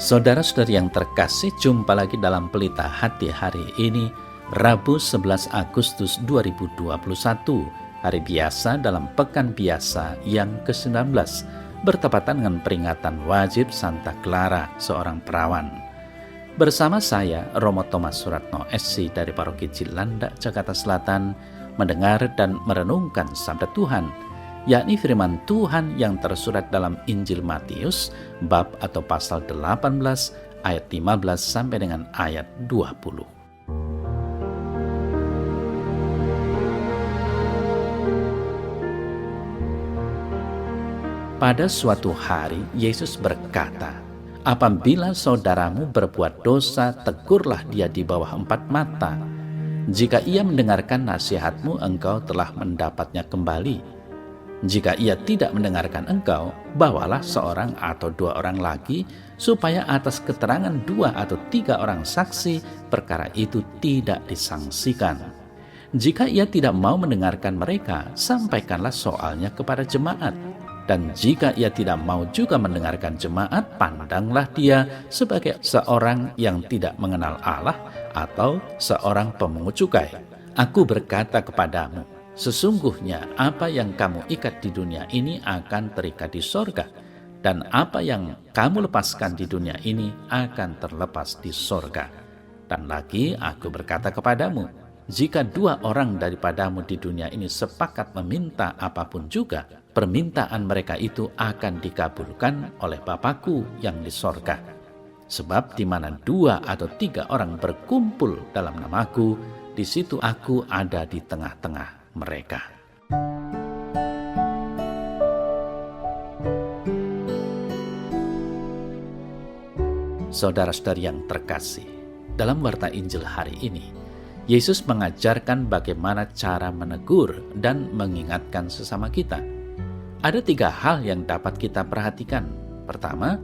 Saudara-saudari yang terkasih, jumpa lagi dalam Pelita Hati hari ini, Rabu 11 Agustus 2021, hari biasa dalam pekan biasa yang ke-19, bertepatan dengan peringatan wajib Santa Clara, seorang perawan. Bersama saya, Romo Thomas Suratno SC dari Paroki Cilandak, Jakarta Selatan, mendengar dan merenungkan sabda Tuhan, yakni firman Tuhan yang tersurat dalam Injil Matius, bab atau pasal 18, ayat 15 sampai dengan ayat 20. Pada suatu hari, Yesus berkata, "Apabila saudaramu berbuat dosa, tegurlah dia di bawah 4 mata. Jika ia mendengarkan nasihatmu, engkau telah mendapatnya kembali. Jika ia tidak mendengarkan engkau, bawalah seorang atau 2 orang lagi, supaya atas keterangan 2 atau 3 orang saksi, perkara itu tidak disangsikan. Jika ia tidak mau mendengarkan mereka, sampaikanlah soalnya kepada jemaat. Dan jika ia tidak mau juga mendengarkan jemaat, pandanglah dia sebagai seorang yang tidak mengenal Allah atau seorang pemungut cukai. Aku berkata kepadamu, sesungguhnya apa yang kamu ikat di dunia ini akan terikat di sorga, dan apa yang kamu lepaskan di dunia ini akan terlepas di sorga. Dan lagi aku berkata kepadamu, jika 2 orang daripadamu di dunia ini sepakat meminta apapun juga, permintaan mereka itu akan dikabulkan oleh Bapa-Ku yang di sorga. Sebab di mana 2 atau 3 orang berkumpul dalam nama-Ku, di situ Aku ada di tengah-tengah mereka." Saudara-saudari yang terkasih, dalam warta Injil hari ini, Yesus mengajarkan bagaimana cara menegur dan mengingatkan sesama kita. Ada 3 hal yang dapat kita perhatikan. Pertama,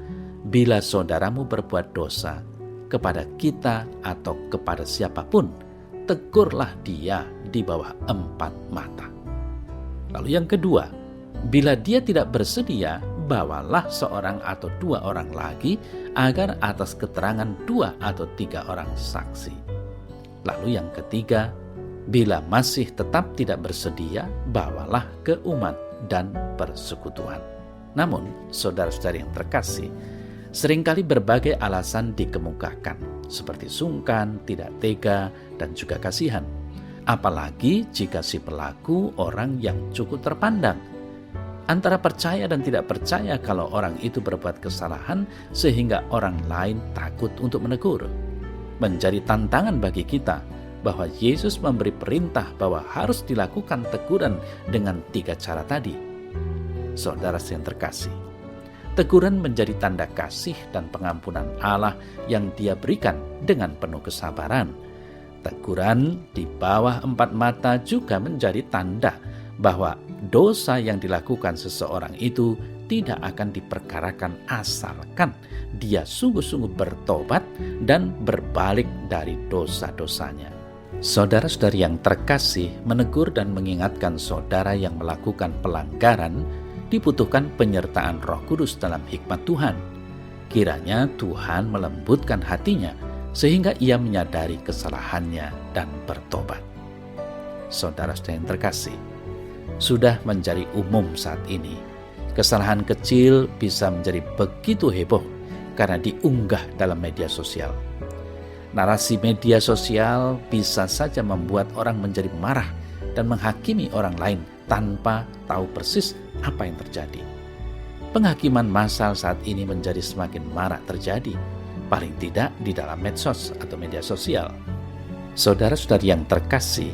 bila saudaramu berbuat dosa kepada kita atau kepada siapapun, tegurlah dia di bawah 4 mata. Lalu yang kedua, bila dia tidak bersedia, bawalah seorang atau 2 orang lagi, agar atas keterangan 2 atau 3 orang saksi. Lalu yang ketiga, bila masih tetap tidak bersedia, bawalah ke umat dan persekutuan. Namun, saudara-saudari yang terkasih, seringkali berbagai alasan dikemukakan, seperti sungkan, tidak tega, dan juga kasihan. Apalagi jika si pelaku orang yang cukup terpandang. Antara percaya dan tidak percaya kalau orang itu berbuat kesalahan, sehingga orang lain takut untuk menegur. Menjadi tantangan bagi kita bahwa Yesus memberi perintah bahwa harus dilakukan teguran dengan 3 cara tadi. Saudara yang terkasih, teguran menjadi tanda kasih dan pengampunan Allah yang Dia berikan dengan penuh kesabaran. Teguran di bawah 4 mata juga menjadi tanda bahwa dosa yang dilakukan seseorang itu tidak akan diperkarakan asalkan dia sungguh-sungguh bertobat dan berbalik dari dosa-dosanya. Saudara-saudari yang terkasih, menegur dan mengingatkan saudara yang melakukan pelanggaran dibutuhkan penyertaan Roh Kudus dalam hikmat Tuhan. Kiranya Tuhan melembutkan hatinya sehingga ia menyadari kesalahannya dan bertobat. Saudara-saudari yang terkasih, sudah menjadi umum saat ini, kesalahan kecil bisa menjadi begitu heboh karena diunggah dalam media sosial. Narasi media sosial bisa saja membuat orang menjadi marah dan menghakimi orang lain tanpa tahu persis apa yang terjadi. Penghakiman massal saat ini menjadi semakin marak terjadi, paling tidak di dalam medsos atau media sosial. Saudara-saudari yang terkasih,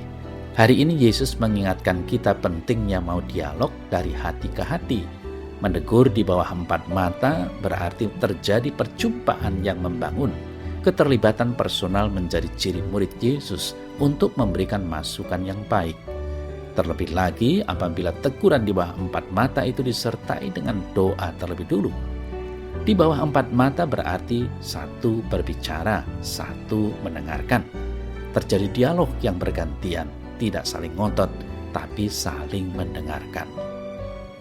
hari ini Yesus mengingatkan kita pentingnya mau dialog dari hati ke hati. Menegur di bawah 4 mata berarti terjadi perjumpaan yang membangun. Keterlibatan personal menjadi ciri murid Yesus untuk memberikan masukan yang baik. Terlebih lagi apabila teguran di bawah 4 mata itu disertai dengan doa terlebih dulu. Di bawah 4 mata berarti 1 berbicara, 1 mendengarkan. Terjadi dialog yang bergantian, tidak saling ngotot, tapi saling mendengarkan.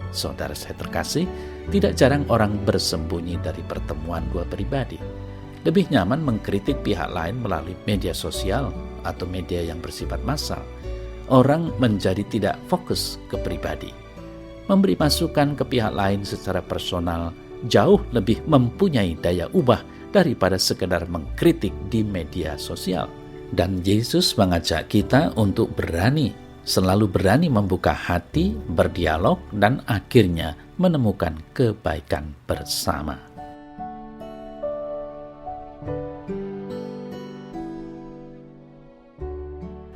Saudara saya terkasih, Tidak jarang orang bersembunyi dari pertemuan dua pribadi. Lebih nyaman mengkritik pihak lain melalui media sosial atau media yang bersifat massal. Orang menjadi tidak fokus ke pribadi. Memberi masukan ke pihak lain secara personal jauh lebih mempunyai daya ubah daripada sekedar mengkritik di media sosial. Dan Yesus mengajak kita untuk selalu berani membuka hati, berdialog, dan akhirnya menemukan kebaikan bersama.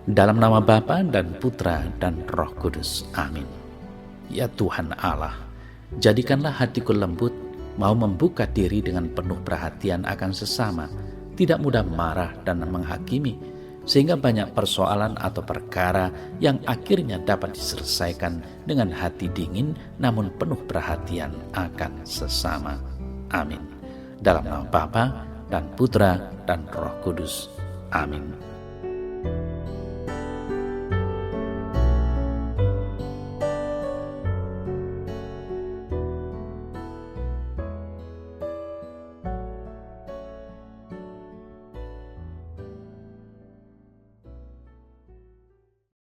Dalam nama Bapa dan Putra dan Roh Kudus. Amin. Ya Tuhan Allah, jadikanlah hatiku lembut, mau membuka diri dengan penuh perhatian akan sesama, tidak mudah marah dan menghakimi, sehingga banyak persoalan atau perkara yang akhirnya dapat diselesaikan dengan hati dingin namun penuh perhatian akan sesama. Amin. Dalam nama Bapa dan Putra dan Roh Kudus. Amin.